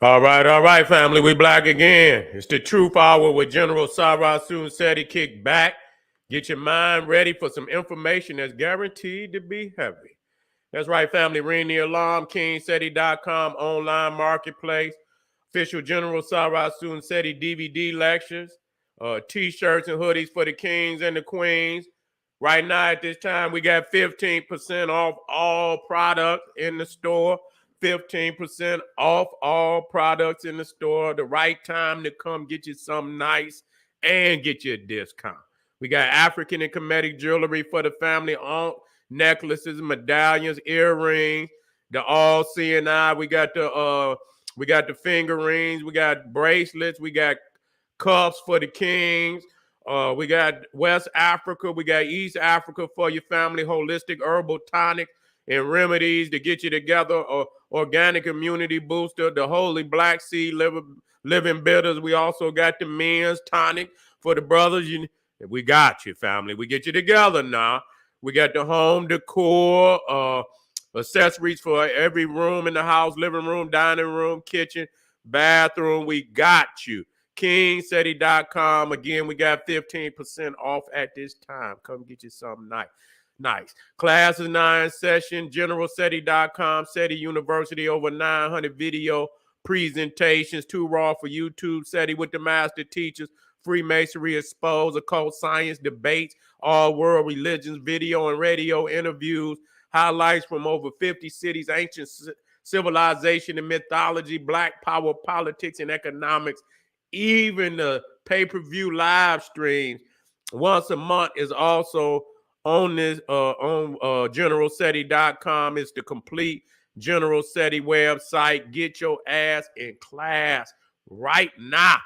All right, family. We black again. It's the Truth Hour with General Sara Seti. Kick back. Get your mind ready for some information that's guaranteed to be heavy. That's right, family. Ring the alarm. KingSeti.com online marketplace. Official General Sara Seti DVD lectures. T-shirts and hoodies for the kings and the queens. Right now at this time, we got 15% off all products in the store. 15% off all products in the store. The right time to come get you something nice and get you a discount. We got African and Kemetic jewelry for the family on necklaces, medallions, earrings, the all seeing eye. We got the finger rings, we got bracelets, we got cuffs for the kings. We got West Africa, we got East Africa for your family, holistic herbal tonic and remedies to get you together. Organic immunity booster, the holy black seed living bitters. We also got the men's tonic for the brothers. We got you, family. We get you together now. We got the home decor, accessories for every room in the house, living room, dining room, kitchen, bathroom. We got you. KingSeti.com. Again, we got 15% off at this time. Come get you something nice. Nice. Class is 9 session. GeneralSeti.com. Seti University, over 900 video presentations. 2 raw for YouTube. Seti with the master teachers. Freemasonry exposed, occult science debates, all world religions, video and radio interviews, highlights from over 50 cities, ancient civilization and mythology, black power, politics, and economics. Even the pay-per-view live streams once a month is also on this on GeneralSeti.com. It's the complete General Seti website. Get your ass in class right now.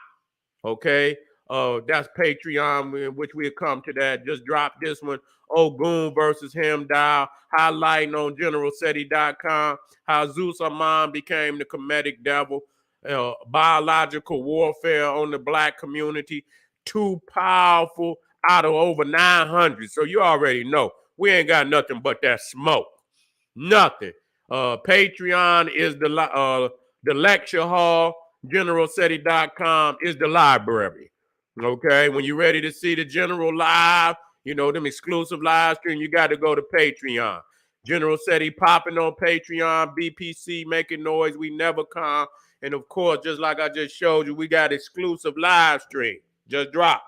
Okay. That's Patreon, in which we'll come to that. Just drop this one. Ogun versus Hemdial, highlighting on GeneralSeti.com how Zeus Amon became the Kemetic devil. Biological warfare on the black community. 2 powerful out of over 900. So you already know we ain't got nothing but that smoke. Nothing. Patreon is the lecture hall. GeneralSeti.com is the library. Okay, when you're ready to see the general live, them exclusive live stream, you got to go to Patreon. General Seti popping on Patreon, BPC making noise, we never come. And of course, just like I just showed you, we got exclusive live stream. Just drop.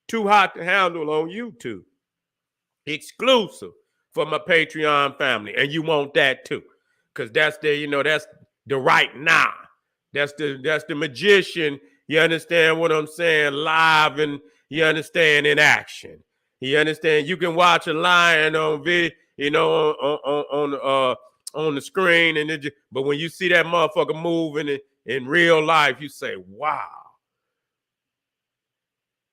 Too hot to handle on YouTube. Exclusive for my Patreon family. And you want that too. Because that's that's the right now. That's the magician. You understand what I'm saying? Live, and you understand, in action. You understand? You can watch a lion on video, on the screen, but when you see that motherfucker moving in real life, you say, "Wow,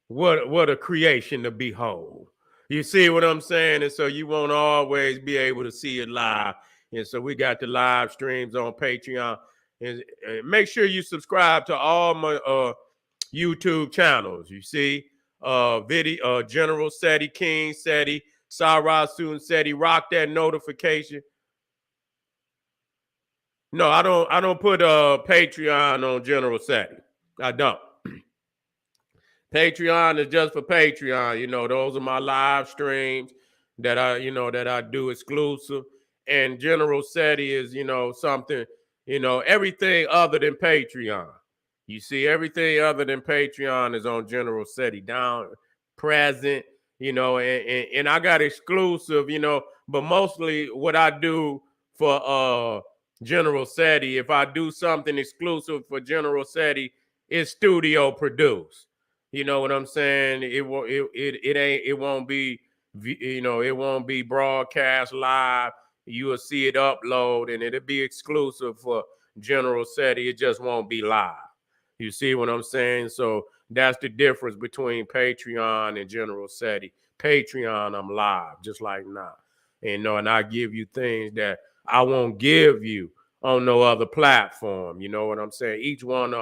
what a creation to behold." You see what I'm saying? And so you won't always be able to see it live. And so we got the live streams on Patreon. And make sure you subscribe to all my YouTube channels. You see, General Seti, King Seti, Sara Seti. Rock that notification. No, I don't put Patreon on General Seti. I don't. Patreon is just for Patreon. Those are my live streams that I do exclusive. And General Seti is, something, everything other than Patreon. You see, everything other than Patreon is on General Seti, down present, and I got exclusive, but mostly what I do for General Seti, if I do something exclusive for General Seti, it's studio produced. You know what I'm saying? It won't be it won't be broadcast live. You will see it upload and it'll be exclusive for General Seti. It just won't be live. You see what I'm saying? So that's the difference between Patreon and General Seti. Patreon, I'm live, just like now. And I give you things that I won't give you on no other platform. You know what I'm saying? Each one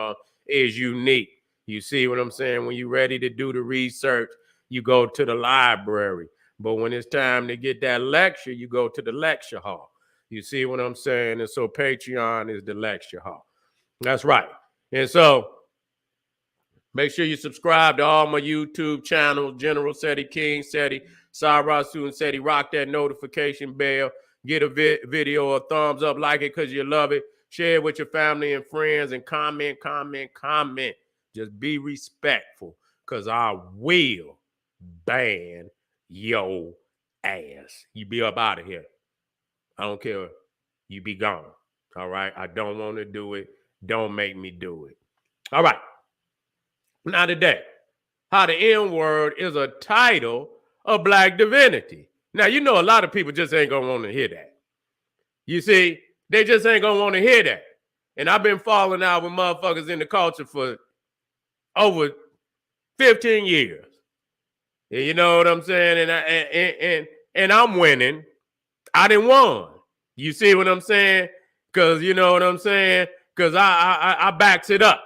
is unique. You see what I'm saying? When you're ready to do the research, you go to the library. But when it's time to get that lecture, you go to the lecture hall. You see what I'm saying? And so Patreon is the lecture hall. That's right. And so make sure you subscribe to all my YouTube channels, General Seti, King Seti, Sara, Suten Seti. Rock that notification bell. Get a video a thumbs up, like it because you love it. Share it with your family and friends and comment. Just be respectful because I will ban your ass. You be up out of here. I don't care. You be gone. All right. I don't want to do it. Don't make me do it. All right. Now today, how the N word is a title of Black Divinity. Now, you know, a lot of people just ain't gonna want to hear that. You see, they just ain't gonna want to hear that. And I've been falling out with motherfuckers in the culture for over 15 years. You know what I'm saying? And I'm winning. I didn't won. You see what I'm saying? Because you know what I'm saying? Because I backs it up.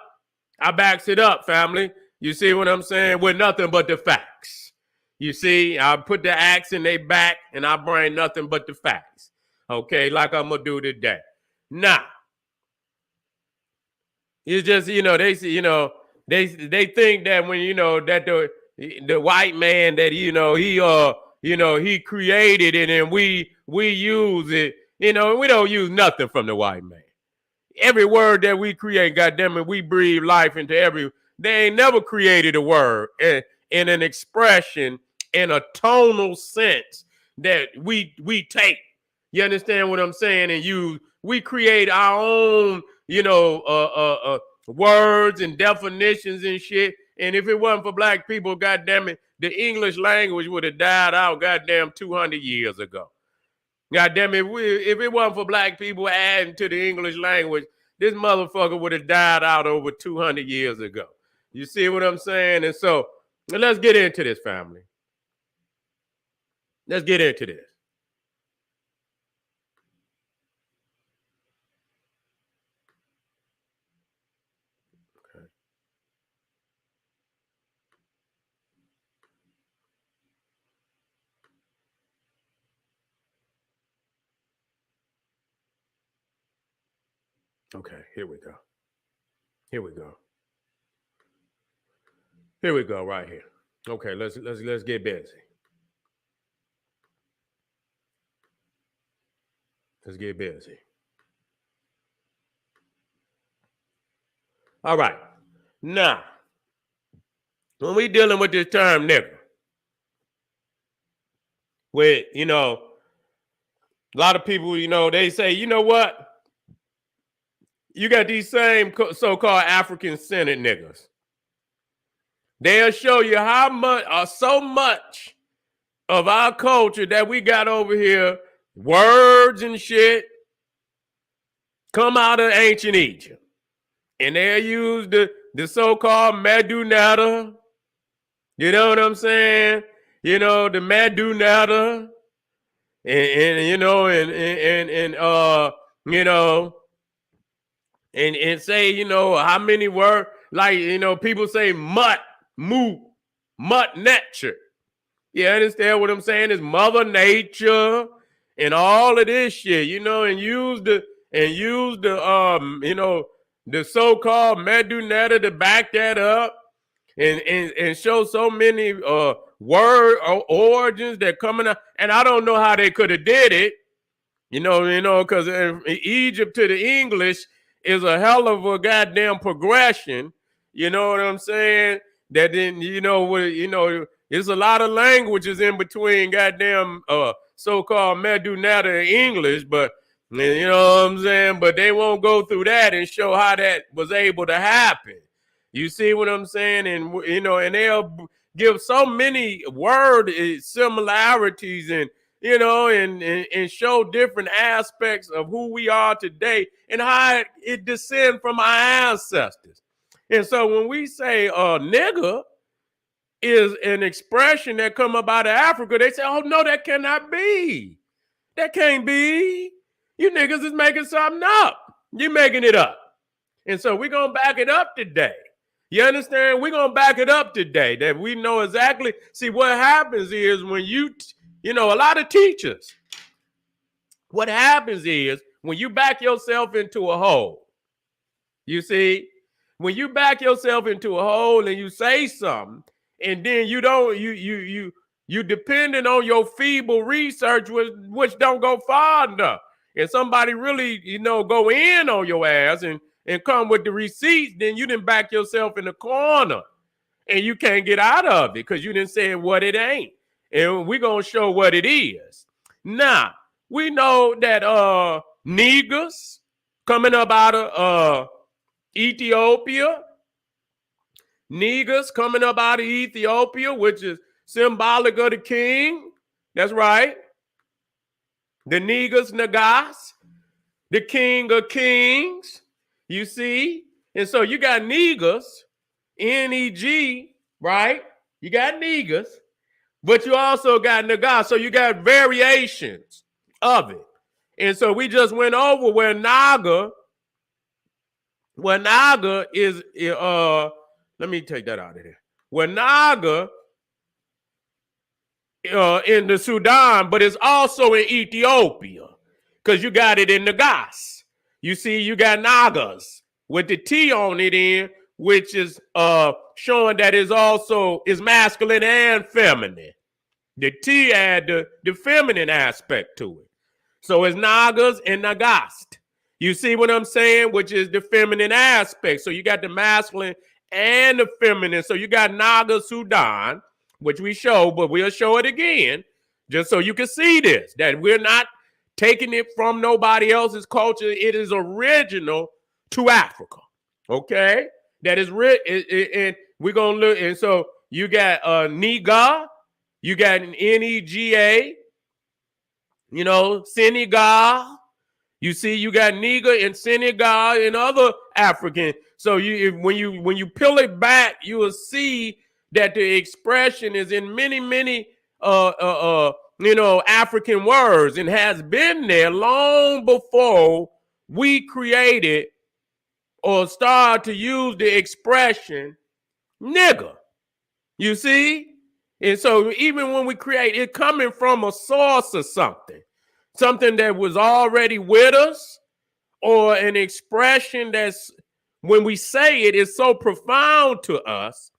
I backs it up, family. You see what I'm saying? With nothing but the facts. You see, I put the axe in their back and I bring nothing but the facts. Okay, like I'm gonna do today. Now, it's just, you know, they see, you know, they think that when, you know, that the white man that, he created it and we use it, you know, we don't use nothing from the white man. Every word that we create, goddamn it, we breathe life into every. They ain't never created a word in an expression in a tonal sense that we take. You understand what I'm saying? And we create our own, words and definitions and shit. And if it wasn't for black people, goddamn it, the English language would have died out, goddamn, 200 years ago. God damn it, if it wasn't for black people adding to the English language, this motherfucker would have died out over 200 years ago. You see what I'm saying? And so let's get into this, family. Let's get into this. Okay, here we go. Here we go. Here we go, right here. Okay, let's get busy. Let's get busy. All right. Now, when we dealing with this term nigger, with, a lot of people, they say, you know what? You got these same so-called African-centered niggas. They'll show you how much or so much of our culture that we got over here, words and shit, come out of ancient Egypt. And they'll use the so-called Medunata. You know what I'm saying? You know, the Medunata. And say, how many words, like, people say mutt, nature. You understand what I'm saying? It's Mother Nature and all of this shit, and use the the so-called Medunata to back that up and show so many word origins that coming up. And I don't know how they could have did it, because Egypt to the English is a hell of a goddamn progression. You know what I'm saying? That then, there's a lot of languages in between goddamn so-called Medunata English, but you know what I'm saying? But they won't go through that and show how that was able to happen. You see what I'm saying? And and they'll give so many word similarities and and show different aspects of who we are today and how it descends from our ancestors. And so when we say nigger is an expression that come up out of Africa, they say, oh, no, that cannot be. That can't be. You niggas is making something up. You're making it up. And so we're going to back it up today. You understand? We're going to back it up today that we know exactly. See, what happens is when a lot of teachers, what happens is when you back yourself into a hole, You see, when you back yourself into a hole and you say something, and then you depending on your feeble research, which don't go far enough. And somebody really, go in on your ass and come with the receipts, then you didn't back yourself in the corner and you can't get out of it because you didn't say what it ain't. And we're gonna show what it is. Now, we know that niggers coming up out of Ethiopia, niggers coming up out of Ethiopia, which is symbolic of the king. That's right. The niggers, Nagas, the king of kings. You see? And so you got niggers, N-E-G, right? You got niggers, but you also got Nagas. So you got variations of it. And so we just went over where Naga is, let me take that out of there. Where Naga in the Sudan, but it's also in Ethiopia because you got it in Nagas. You see, you got Nagas with the T on it in, which is showing that is masculine and feminine. The T add the feminine aspect to it. So it's Nagas and Nagast. You see what I'm saying? Which is the feminine aspect. So you got the masculine and the feminine. So you got Naga Sudan, which we show, but we'll show it again, just so you can see this, that we're not taking it from nobody else's culture. It is original to Africa. Okay? That is and we're going to look. And so you got Niga, you got an N-E-G-A, Senegal. You see, you got Niger and Senegal and other African. So when you peel it back, you will see that the expression is in many African words and has been there long before we created or started to use the expression nigger. You see? And so even when we create it coming from a source or something that was already with us, or an expression that's, when we say it, is so profound to us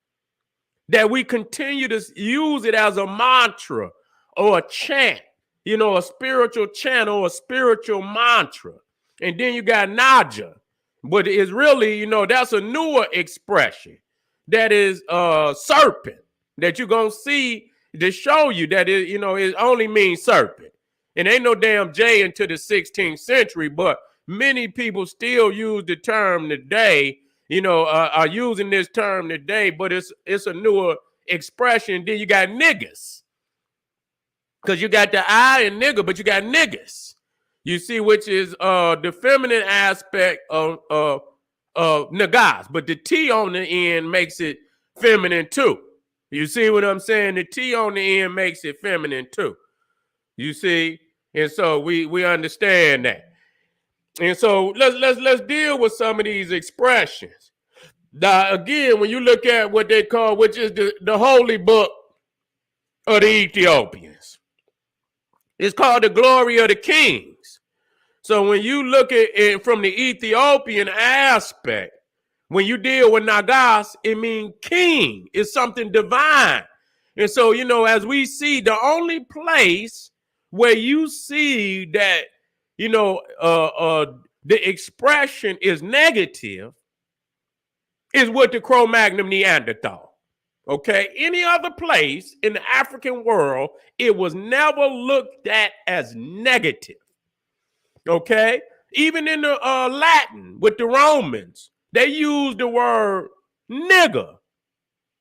that we continue to use it as a mantra or a chant, a spiritual chant or a spiritual mantra. And then you got Naja, but it's really, that's a newer expression that is serpent, that you're going to see to show you that it only means serpent. And ain't no damn J into the 16th century, but many people still use the term today, are using this term today, but it's a newer expression. Then you got niggas, because you got the I and nigga, but you got niggas. You see, which is the feminine aspect of nagas, but the T on the end makes it feminine too. You see what I'm saying? The T on the end makes it feminine too. You see, and so we understand that. And so let's deal with some of these expressions. Now, again, when you look at what they call, which is the holy book of the Ethiopians, it's called the Glory of the Kings. So when you look at it from the Ethiopian aspect, when you deal with Nagas, it means king. It's something divine. And so, as we see, the only place where you see that, the expression is negative is with the Cro-Magnon Neanderthal. Okay? Any other place in the African world, it was never looked at as negative. Okay? Even in the Latin with the Romans, they used the word nigger.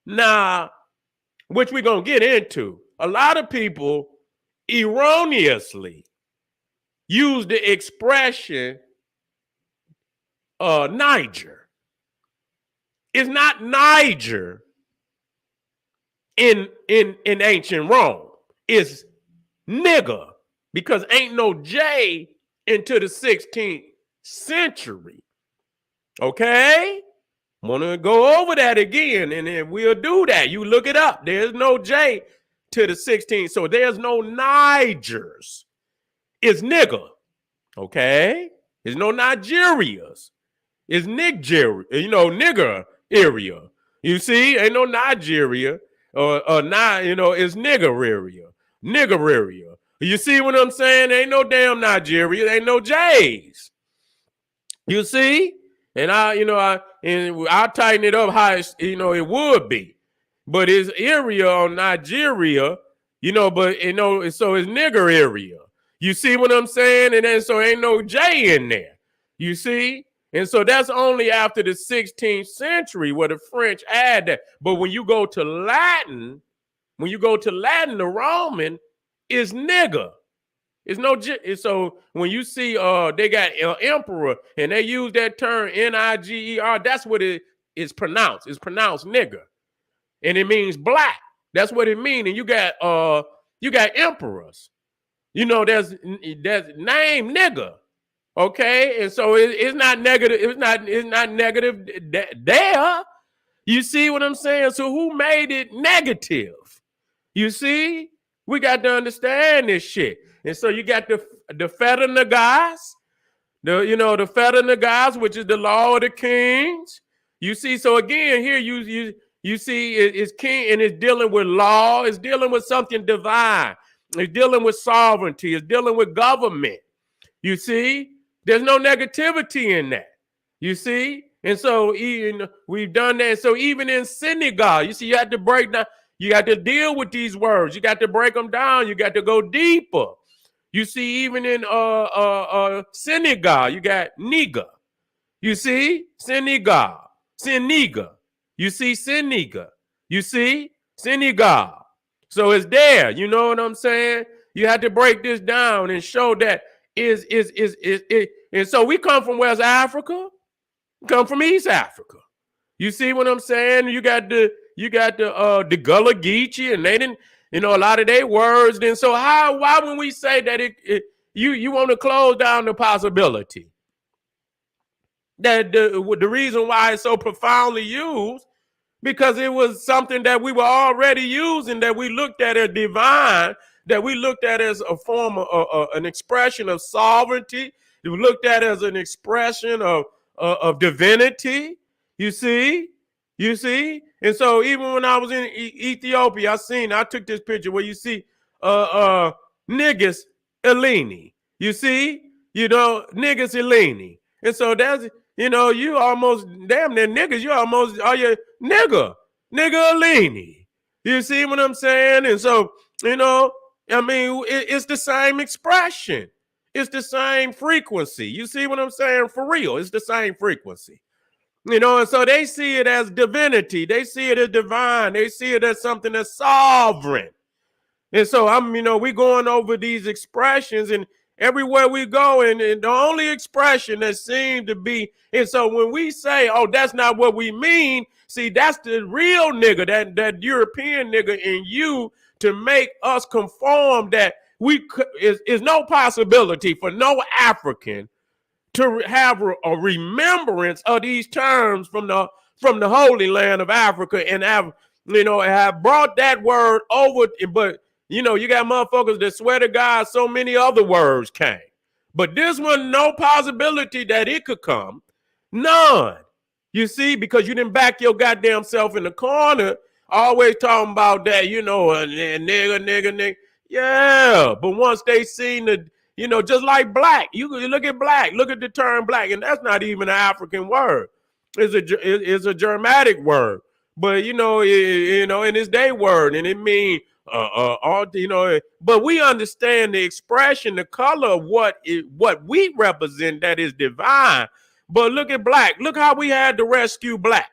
Now, which we're going to get into. A lot of people erroneously use the expression Niger. It's not Niger in ancient Rome. It's nigger, because ain't no J into the 16th century. Okay? Want to go over that again, and then we'll do that. You look it up. There's no J to the 16th, so there's no Nigers. It's nigger. Okay? There's no Nigerias. It's Nigeria, nigger area. You see, ain't no Nigeria or not, it's nigger area. Nigger area. You see what I'm saying? Ain't no damn Nigeria, ain't no J's. You see? And I'll tighten it up how it would be. But it's area on Nigeria, so it's nigger area. You see what I'm saying? And then so ain't no J in there. You see? And so that's only after the 16th century where the French add that. But when you go to Latin, the Roman is nigger. It's no. So when you see they got emperor and they use that term Niger, that's what it is pronounced. It's pronounced nigger, and it means black. That's what it means. And you got emperors. There's name nigger. Okay, and so it's not negative. It's not negative there. You see what I'm saying? So who made it negative? You see, we got to understand this shit. And so you got the Feta Nagas, the Feta Nagas, which is the law of the kings. You see, so again here you see it's king and it's dealing with law. It's dealing with something divine. It's dealing with sovereignty. It's dealing with government. You see, there's no negativity in that. You see, and so we've done that. So even in Senegal, you see, you have to break down. You got to deal with these words. You got to break them down. You got to go deeper. You see, even in Senegal, you got nigga. You see, Senegal. You see, Senegal. You see, Senegal. So it's there. You know what I'm saying? You have to break this down and show that is. And so we come from West Africa. We come from East Africa. You see what I'm saying? You got the Gullah Geechee, and they didn't, a lot of their words. Then so why when we say that you want to close down the possibility that the reason why it's so profoundly used, because it was something that we were already using, that we looked at as divine, that we looked at as a form of an expression of sovereignty, we looked at as an expression of divinity. You see. And so even when I was in Ethiopia, I took this picture where you see niggas Eleni. You see, niggas Eleni. And so that's, you almost damn near niggas, you almost are your nigga Eleni. You see what I'm saying? And so, it's the same expression. It's the same frequency. You see what I'm saying? For real, it's the same frequency. And so they see it as divinity. They see it as divine. They see it as something that's sovereign. And so we going over these expressions, and everywhere we go, and the only expression that seemed to be, and so when we say, oh, that's not what we mean, see, that's the real nigga, that European nigga in you, to make us conform that is no possibility for no African to have a remembrance of these terms from the Holy Land of Africa, and have brought that word over. But you got motherfuckers that swear to God so many other words came, but this one, no possibility that it could come, none. You see, because you didn't back your goddamn self in the corner, always talking about that, nigga. Yeah, but once they seen the, just like black, you look at black, look at the term black, and that's not even an African word. It's a Germanic word, but and it's their word, and it means but we understand the expression, the color of what we represent, that is divine. But look at black. Look how we had to rescue black.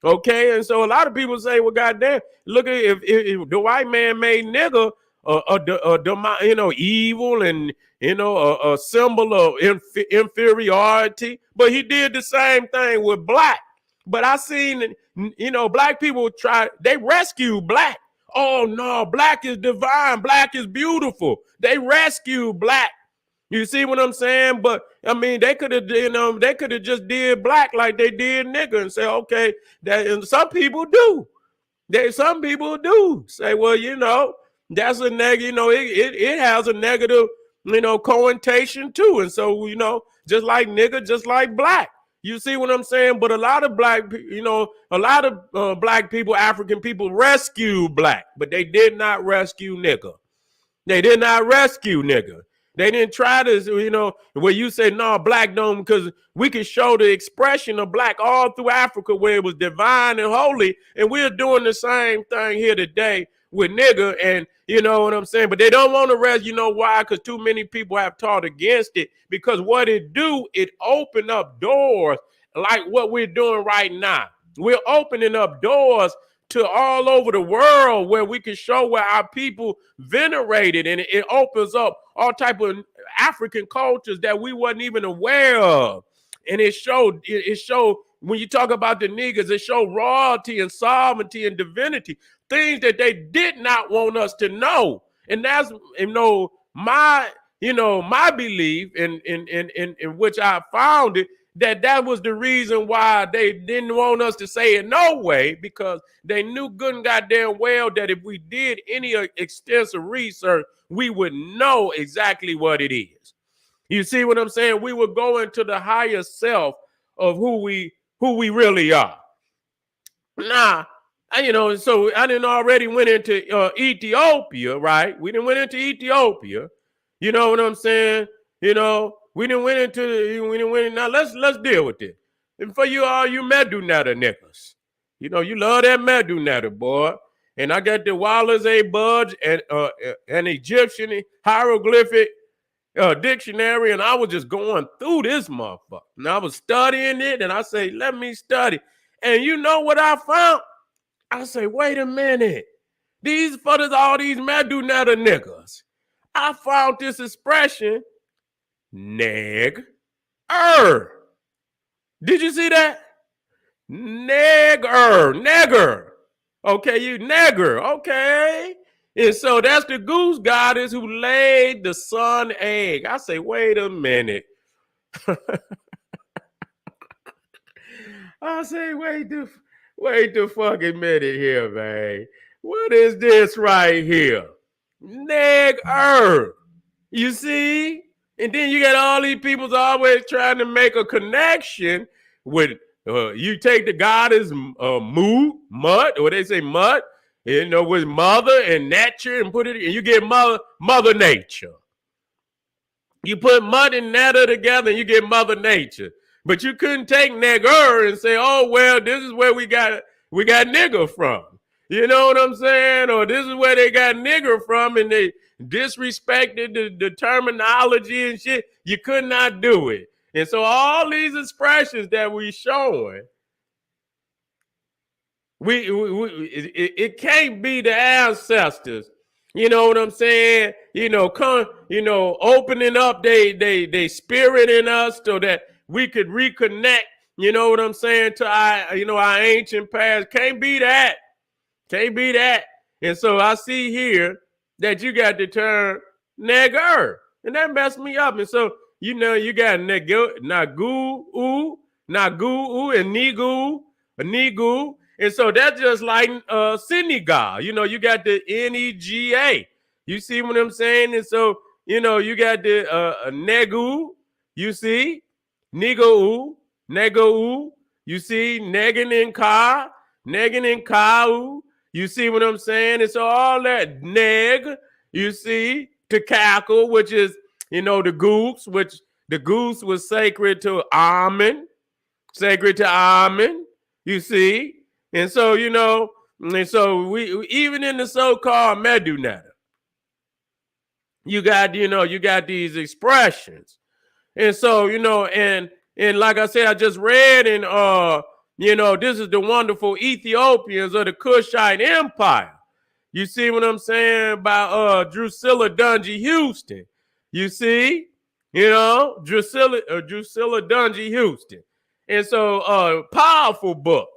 Okay, and so a lot of people say, well, goddamn, look at if the white man made nigga evil, and a symbol of inferiority, but he did the same thing with black. But I seen black people they rescue black. Oh no, black is divine, black is beautiful. They rescue black. You see what I'm saying? But they could have just did black like they did nigga, and say, okay, and some people do. Some people do say, well, that's a negative, it has a negative, connotation too. And so, just like nigga, just like black, You see what I'm saying? But a lot of black people, African people rescue black, but they did not rescue nigga. They did not rescue nigga. They didn't try to, where you say, no, black don't, because we can show the expression of black all through Africa where it was divine and holy. And we're doing the same thing here today with nigga. And you know what I'm saying? But they don't want to rest. You know why? Because too many people have taught against it. Because what it do, it open up doors like what we're doing right now. We're opening up doors to all over the world where we can show where our people venerated, and it opens up all type of African cultures that we wasn't even aware of. And it showed when you talk about the niggas, it showed royalty and sovereignty and divinity, things that they did not want us to know. And that's my belief in which I found it, that was the reason why they didn't want us to say it no way, because they knew good and goddamn well that if we did any extensive research, we would know exactly what it is. You see what I'm saying? We would go into the higher self of who we really are. Nah, so I didn't already went into Ethiopia, right? We didn't went into Ethiopia. You know what I'm saying? We didn't went into now let's deal with it. And for you all you Medunata niggas, you love that Medunata, boy. And I got the Wallace A. Budge and an Egyptian hieroglyphic dictionary, and I was just going through this motherfucker. And I was studying it, and I say, let me study. And you know what I found? I say, wait a minute. These fuckers, all these Medunata niggas. I found this expression, neg-er. Did you see that? Nigger. Okay, you nigger. Okay. And so that's the goose goddess who laid the sun egg. I say, wait a minute. I say, wait the fucking minute here, man. What is this right here? Nigger. You see? And then you got all these people always trying to make a connection with, you take the goddess mud, or they say mud, with mother and nature, and put it, and you get mother nature. You put mud and nature together and you get mother nature. But you couldn't take nigger and say, oh, well, this is where we got nigger from. You know what I'm saying? Or this is where they got nigger from, and they disrespected the terminology and shit. You could not do it. And so all these expressions that we showing, it can't be the ancestors. You know what I'm saying? Opening up they spirit in us so that we could reconnect, you know what I'm saying, to our ancient past. Can't be that. And so I see here that you got the term nigger, and that messed me up. And so, you got nagu, and nigu. And so that's just like Senegal. You got the Nega. You see what I'm saying? And so, you got the negu. You see? Nigau. You see? Negan and Kau. You see what I'm saying? And so all that neg, you see, to cackle, which is, the goose, which the goose was sacred to Amen. You see? And so, we even in the so-called Medunata, you got these expressions. And so, and like I said, I just read in this is the wonderful Ethiopians of the Kushite Empire. You see what I'm saying? By Drusilla Dungy Houston. You see? Drusilla Dungy Houston. And so powerful book.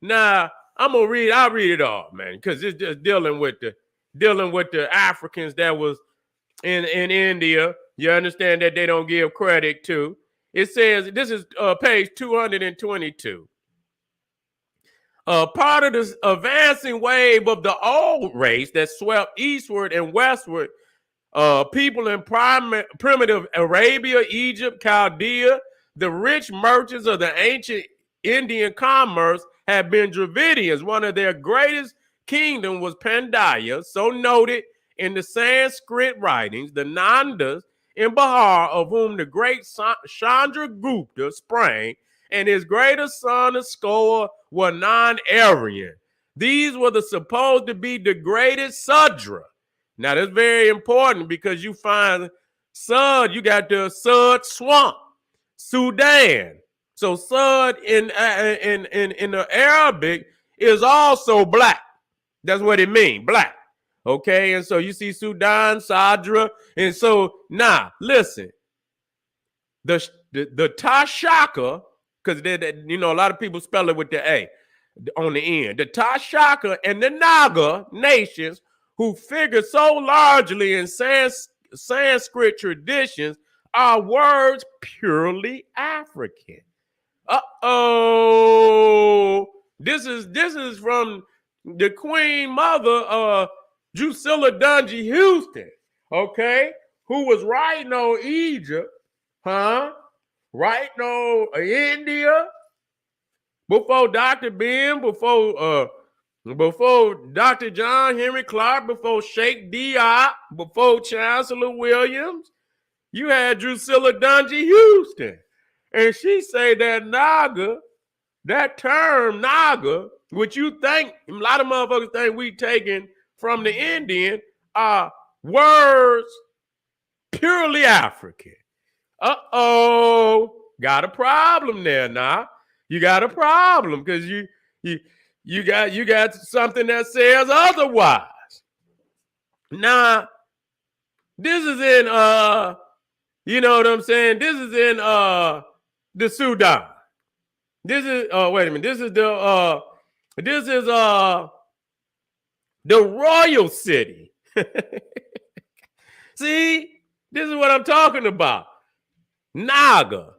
Now, I'll read it all, man, because it's just dealing with the Africans that was in India. You understand that they don't give credit to. It says, this is page 222. Part of this advancing wave of the old race that swept eastward and westward, people in primitive Arabia, Egypt, Chaldea, the rich merchants of the ancient Indian commerce had been Dravidians. One of their greatest kingdom was Pandya, so noted in the Sanskrit writings, the Nandas in Bihar, of whom the great Chandragupta sprang, and his greatest son and scholar were non-Aryan. These were the supposed to be the greatest Sudra. Now that's very important because you find Sud, you got the Sud swamp, Sudan. So Sud in the Arabic is also black. That's what it means, black. Okay, and so you see Sudan, Sadra, and so now listen, the Tashaka, because you know a lot of people spell it with the A on the end. The Tashaka and the Naga nations, who figure so largely in Sanskrit traditions, are words purely African. This is from the Queen Mother, Drusilla Dungy Houston, okay, who was writing on Egypt, writing on India before Dr. Ben, before Dr. John Henry Clark, before Sheikh Diop, before Chancellor Williams. You had Drusilla Dungy Houston, and she say that Naga, that term Naga, which you think a lot of motherfuckers think we taken from the Indian, are words purely African. Got a problem there now. You got a problem because you got something that says otherwise. Now, this is in you know what I'm saying? This is in the Sudan. This is wait a minute. This is the royal city. See, this is what I'm talking about. Naga,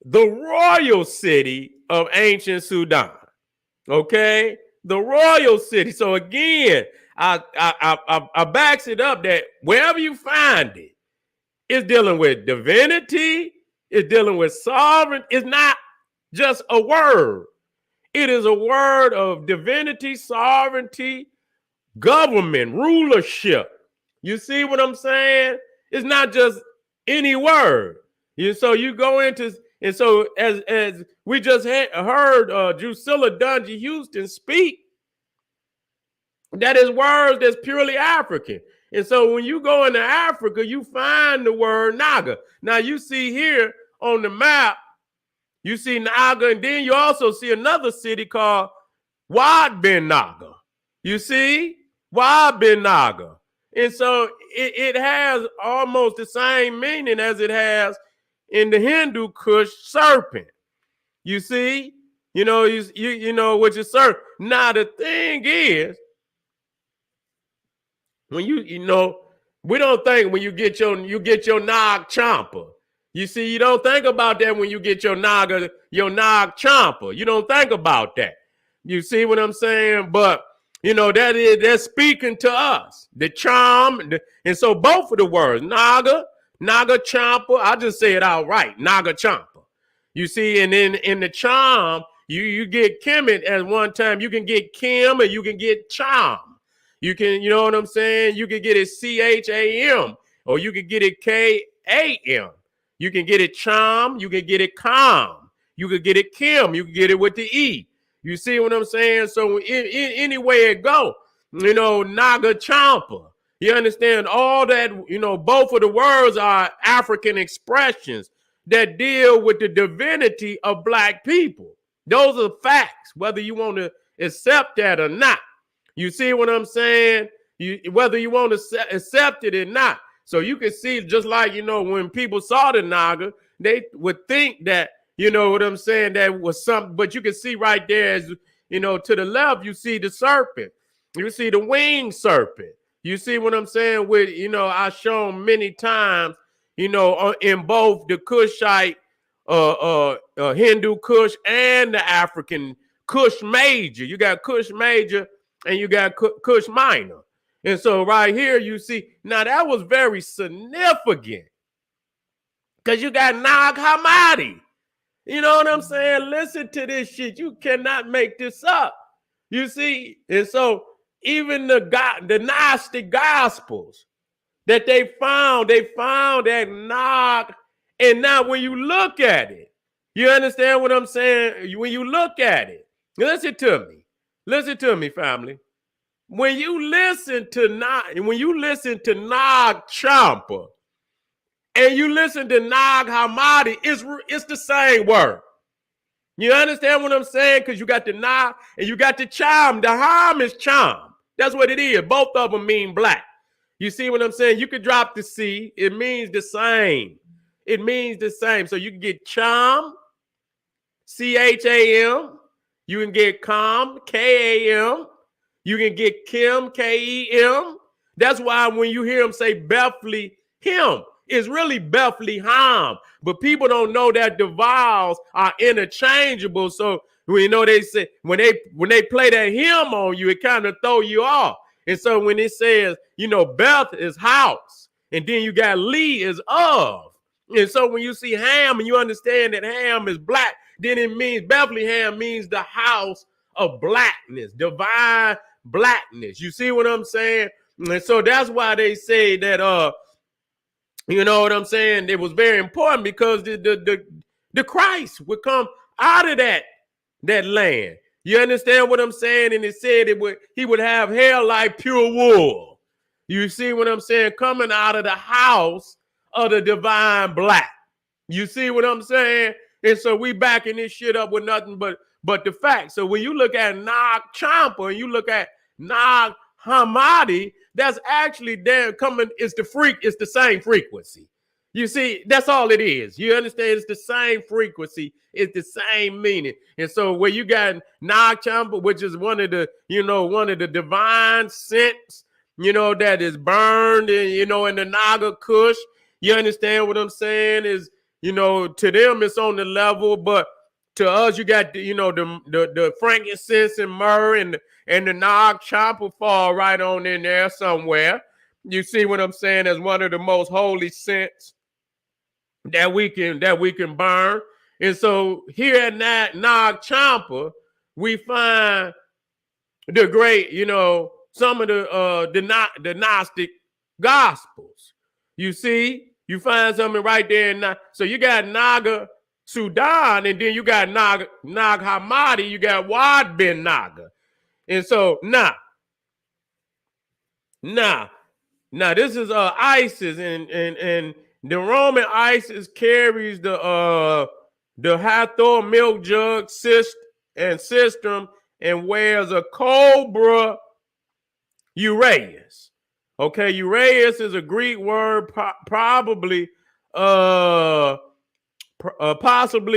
the royal city of ancient Sudan. Okay, the royal city. So again, I backs it up that wherever you find it, it's dealing with divinity. It's dealing with sovereign. It's not just a word. It is a word of divinity, sovereignty, government, rulership. You see what I'm saying? It's not just any word. So you go into, and so as we just heard Drusilla Dungy Houston speak, that is words that's purely African. And so when you go into Africa, you find the word Naga. Now you see here on the map, you see Naga, and then you also see another city called Wad Ben Naga. You see? Wad Ben Naga. And so it has almost the same meaning as it has in the Hindu Kush serpent. You see? You know, which is serpent. Now the thing is, when you know, we don't think when you get your Nog Chomper. You see, you don't think about that when you get your Nog Chomper. You don't think about that. You see what I'm saying? But you know, that's speaking to us. The charm, and so both of the words, Naga Chomper, I just say it outright, Naga Chomper. You see, and then in the charm, you get Kemet at one time. You can get Kim and you can get charm. You can, you know what I'm saying? You can get it CHAM or you can get it KAM. You can get it charm. You can get it calm. You can get it Kim. You can get it with the E. You see what I'm saying? So any way it go, you know, Naga Champa. You understand all that, you know, both of the words are African expressions that deal with the divinity of black people. Those are facts, whether you want to accept that or not. You see what I'm saying? Whether you want to accept it or not. So you can see, just like, you know, when people saw the Naga, they would think that, you know what I'm saying, that was something. But you can see right there, as you know, to the left, you see the serpent. You see the winged serpent. You see what I'm saying? With, you know, I've shown many times, you know, in both the Kushite, Hindu Kush and the African Kush Major. You got Kush Major and you got Kush Minor. And so right here you see, now that was very significant because you got Nag Hammadi. You know what I'm saying? Listen to this shit. You cannot make this up. You see? And so even the Gnostic Gospels that they found that knock. And now when you look at it, you understand what I'm saying? When you look at it, listen to me. Listen to me, family. When you listen to Nag Champa and you listen to Nag Hammadi, it's the same word. You understand what I'm saying? Because you got the Nag and you got the Cham. The Ham is Cham. That's what it is. Both of them mean black. You see what I'm saying? You could drop the C. It means the same. It means the same. So you can get Cham, Cham. You can get Kam, Kam. You can get Kim, Kem. That's why when you hear him say Bethlehem, it's really Bethlehem. But people don't know that the vowels are interchangeable. So we know they say when they play that hymn on you, it kind of throw you off. And so when it says, Beth is house, and then you got Lee is of. And so when you see Ham and you understand that Ham is black, then it means Bethlehem means the house of blackness, divine blackness. You see what I'm saying? And so that's why they say that you know what I'm saying? It was very important because the Christ would come out of that land. You understand what I'm saying? And it said he would have hair like pure wool. You see what I'm saying? Coming out of the house of the divine black. You see what I'm saying? And so we backing this shit up with nothing but the facts. So when you look at Nag Champa and you look at Nag Hammadi, that's actually it's the same frequency. You see, that's all it is. You understand? It's the same frequency. It's the same meaning. And so where you got Nag Champa, which is one of the divine scents, that is burned and, in the Naga Kush. You understand what I'm saying? Is, to them it's on the level, but to us, you got the frankincense and myrrh and the Nag Champa fall right on in there somewhere. You see what I'm saying? As one of the most holy scents that we can burn. And so here at Nag Champa, we find the great, some of the Gnostic Gospels. You see, you find something right there. So you got Naga Sudan, and then you got Nag Hammadi, you got Wad bin Naga. And so now this is Isis, and the Roman Isis carries the Hathor milk jug sistrum and wears a cobra uraeus. Okay, uraeus is a Greek word, possibly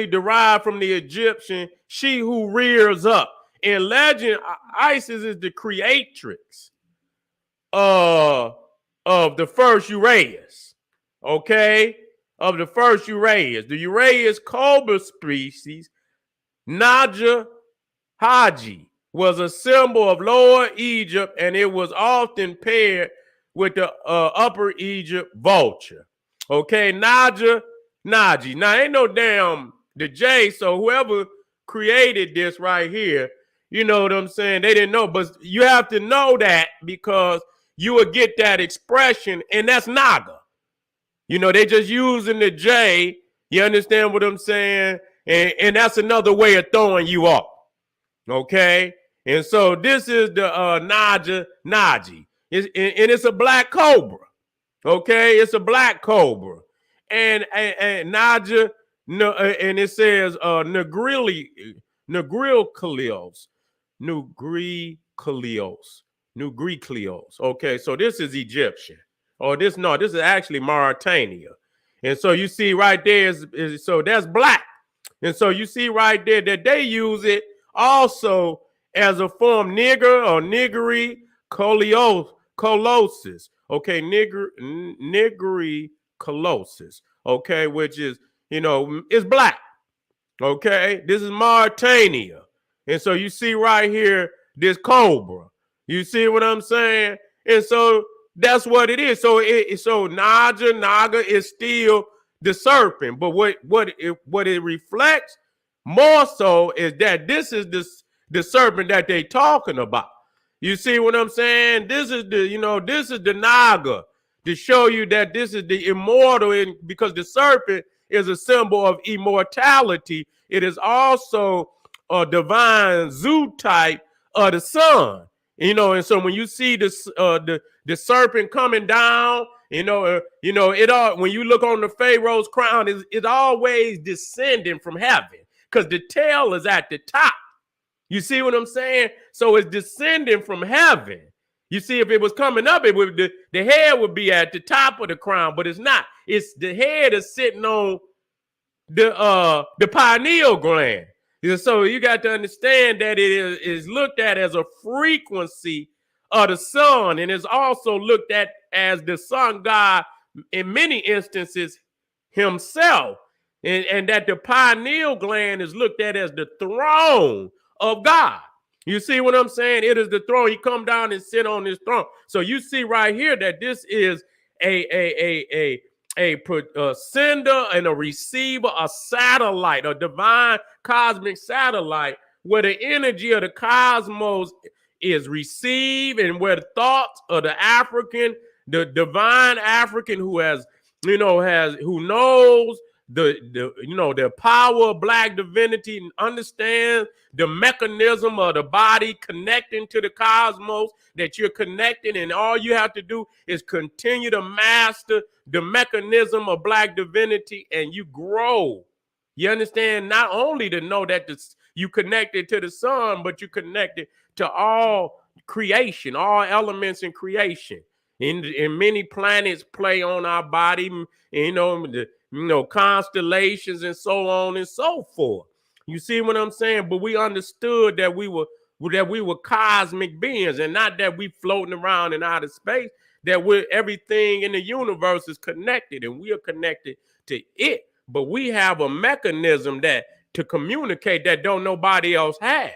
derived from the Egyptian she who rears up. In legend, Isis is the creatrix of the first uraeus. Okay, of the first uraeus. The uraeus cobra species, Naja Haji, was a symbol of Lower Egypt, and it was often paired with the Upper Egypt vulture. Okay, Naji. Now, ain't no damn the J, so whoever created this right here, you know what I'm saying? They didn't know, but you have to know that because you will get that expression, and that's Naga. They just using the J, you understand what I'm saying? And that's another way of throwing you off. Okay? And so this is the Naji. And it's a black cobra. Okay? It's a black cobra. And Naja, and it says Nugricleos. Okay, so this is Egyptian. This is actually Mauritania. And so you see right there so that's black. And so you see right there that they use it also as a form nigger or niggery colosis. Okay, niggery colosis, okay, which is, it's black. Okay, this is Mauritania. And so you see right here, this cobra. You see what I'm saying? And so that's what it is. So Naga is still the serpent, but what it reflects more so is that this is the serpent that they talking about. You see what I'm saying? This is this is the Naga to show you that this is the immortal, because the serpent is a symbol of immortality. It is also a divine zoo type of the sun. And so when you see this the serpent coming down, it all, when you look on the Pharaoh's crown, it's always descending from heaven, because the tail is at the top. You see what I'm saying? So it's descending from heaven. You see, if it was coming up, it would the head would be at the top of the crown, but it's not. It's the head is sitting on the pineal gland. So you got to understand that it is looked at as a frequency of the sun, and is also looked at as the sun god in many instances himself, and that the pineal gland is looked at as the throne of God. You see what I'm saying? It is the throne. He come down and sit on his throne. So you see right here that this is a sender and a receiver, a satellite, a divine cosmic satellite, where the energy of the cosmos is received, and where the thoughts of the African, the divine African, who who knows the power of black divinity and understands the mechanism of the body connecting to the cosmos, that you're connected, and all you have to do is continue to master the mechanism of black divinity, and you grow. You understand? Not only to know that you connected to the sun, but you connected to all creation, all elements in creation. And many planets play on our body, constellations and so on and so forth. You see what I'm saying? But we understood that we were cosmic beings, and not that we floating around in outer space, that everything in the universe is connected, and we are connected to it. But we have a mechanism that to communicate that don't nobody else have.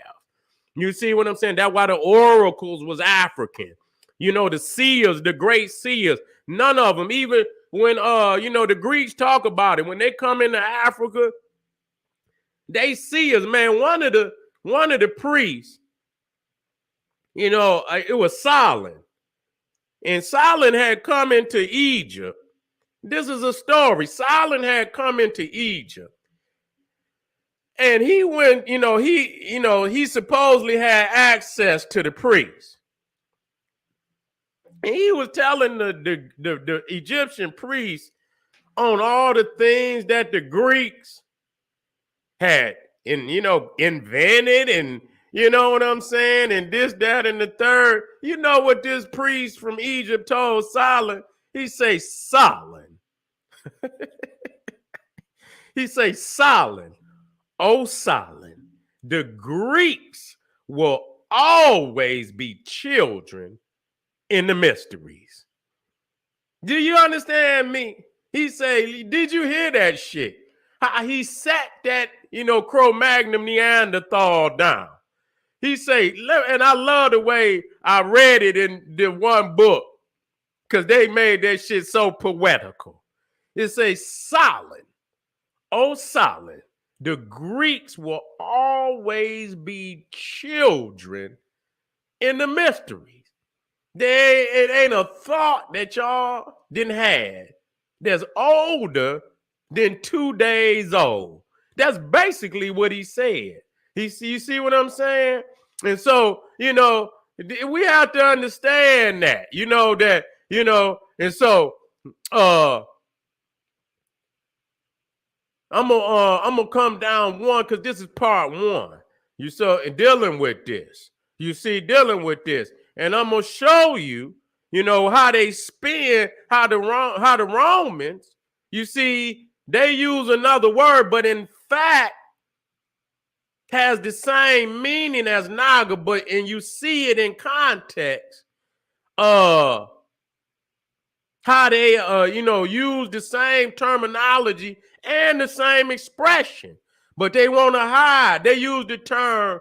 You see what I'm saying? That's why the oracles was African. The seers, the great seers, none of them, even when the Greeks talk about it, when they come into Africa, they see us, man. One of the priests, it was Solon. And Solon had come into Egypt. This is a story. Solon had come into Egypt. And he went, he supposedly had access to the priest. And he was telling the Egyptian priest on all the things that the Greeks had invented, and you know what I'm saying, and this, that, and the third. You know what this priest from Egypt told Solon? He say, Solon. He say, Solon, oh Solon, the Greeks will always be children in the mysteries. Do you understand me? He say, did you hear that shit? How he sat that, Cro-Magnon Neanderthal down. He say, and I love the way I read it in the one book, because they made that shit so poetical. It say, Solon, oh Solon, the Greeks will always be children in the mysteries. It ain't a thought that y'all didn't have that's older than 2 days old. That's basically what he said. You see what I'm saying? And so, we have to understand that, and so I'm gonna come down one, because this is part one. You saw dealing with this. Dealing with this. And I'm gonna show you, how they spin, how the Romans, they use another word, but in fact has the same meaning as Naga, and you see it in context. How they use the same terminology and the same expression, but they want to hide. They use the term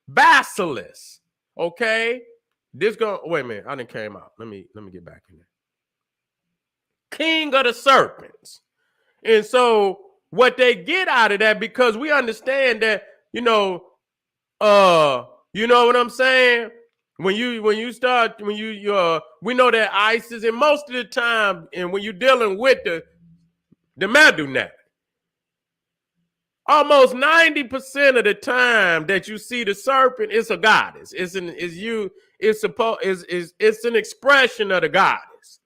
basilisk. Okay. Wait a minute, I didn't came out. Let me get back in there. King of the serpents. And so what they get out of that, because we understand that, you know what I'm saying? When you we know that ISIS, and most of the time, and when you're dealing with the Madunat, almost 90% of the time that you see the serpent, it's a goddess. It's an expression of the goddess.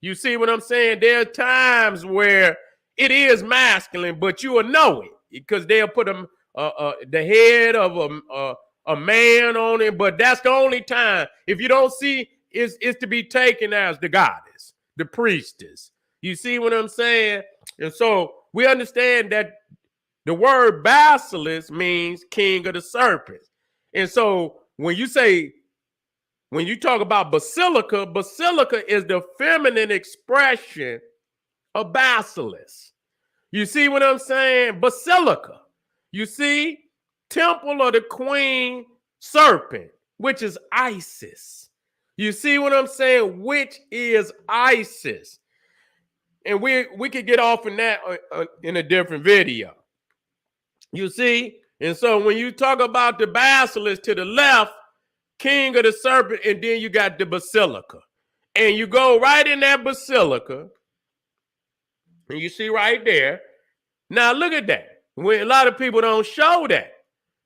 You see what I'm saying? There are times where it is masculine, but you will know it because they'll put the head of a man on it. But that's the only time. If you don't see, it's to be taken as the goddess, the priestess. You see what I'm saying? And so we understand that the word basilisk means king of the serpents. And so when you talk about basilica, basilica is the feminine expression of basilisk. You see what I'm saying? Basilica. You see, temple of the queen serpent, which is Isis. You see what I'm saying? Which is Isis. And we could get off in that in a different video. You see? And so when you talk about the basilisk to the left, king of the serpent, and then you got the basilica. And you go right in that basilica, and you see right there. Now look at that. When a lot of people don't show that.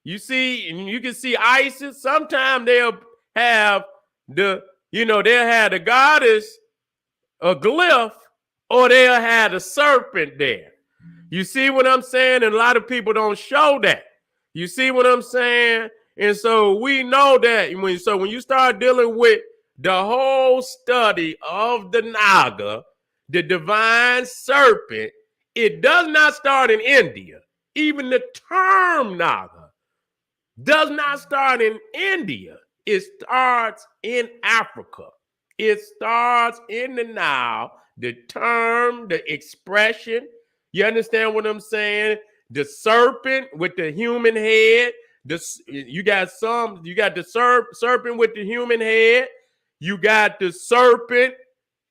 You see, you can see Isis. Sometimes they'll have they'll have the goddess, a glyph, or they'll have the serpent there. You see what I'm saying? And a lot of people don't show that. You see what I'm saying? And so we know that when you start dealing with the whole study of the Naga, the divine serpent, it does not start in India. Even the term Naga does not start in India. It starts in Africa. It starts in the Nile. The term, the expression, you understand what I'm saying? The serpent with the human head. You got the serpent with the human head. You got the serpent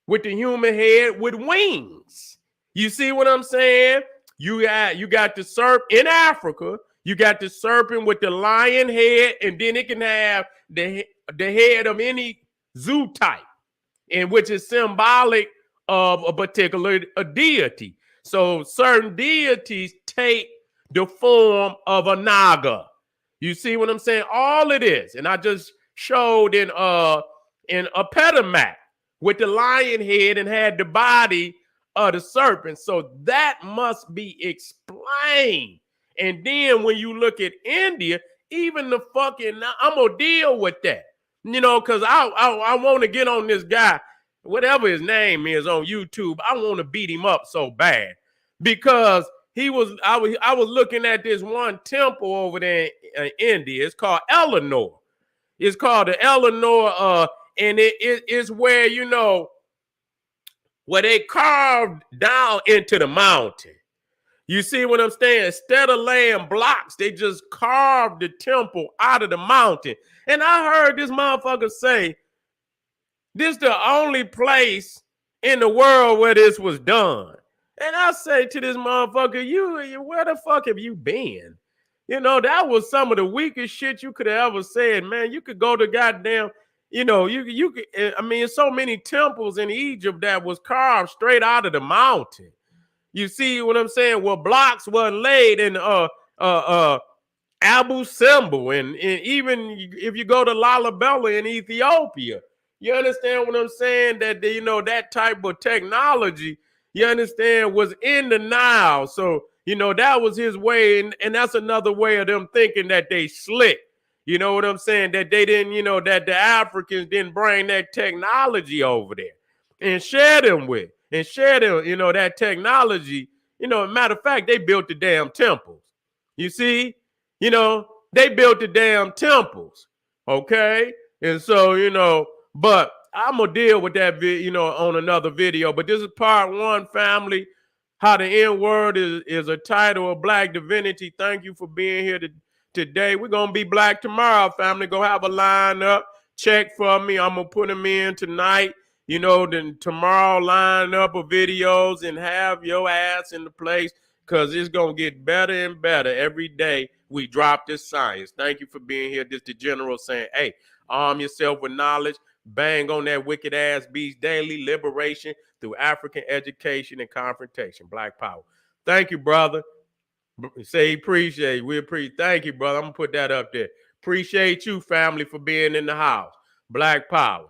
with the human head with wings. You see what I'm saying? You got the serpent in Africa. You got the serpent with the lion head, and then it can have the head of any zoo type, and which is symbolic of a particular deity. So certain deities take the form of a Naga. You see what I'm saying? All it is, and I just showed in a petamat with the lion head and had the body of the serpent. So that must be explained. And then when you look at India, even the fucking, I'm gonna deal with that, because I want to get on this guy, whatever his name is on YouTube. I want to beat him up so bad because I was looking at this one temple over there in India. It's called Eleanor. It's called the Eleanor, and it is where where they carved down into the mountain. You see what I'm saying? Instead of laying blocks, they just carved the temple out of the mountain. And I heard this motherfucker say, this is the only place in the world where this was done. And I say to this motherfucker, you where the fuck have you been? That was some of the weakest shit you could have ever said, man. You could go to goddamn, you could, I mean, so many temples in Egypt that was carved straight out of the mountain. You see what I'm saying? Well, blocks weren't laid in Abu Simbel, and even if you go to Lalibela in Ethiopia, you understand what I'm saying? That that type of technology, you understand, was in the Nile. So that was his way, and that's another way of them thinking that they slick. You know what I'm saying? That they didn't, that the Africans didn't bring that technology over there and share them with. And share them, that technology. Matter of fact, they built the damn temples. You see, they built the damn temples. Okay. And so, but I'm going to deal with that, on another video. But this is part one, family. How the N word is a title of Black Divinity. Thank you for being here today. We're going to be black tomorrow, family. Go have a lineup. Check for me. I'm going to put them in tonight. Then tomorrow line up of videos and have your ass in the place. because it's going to get better and better every day we drop this science. Thank you for being here. This the general saying, hey, arm yourself with knowledge. Bang on that wicked ass beast daily. Liberation through African education and confrontation. Black power. Thank you, brother. Say appreciate. We appreciate. Thank you, brother. I'm going to put that up there. Appreciate you, family, for being in the house. Black power.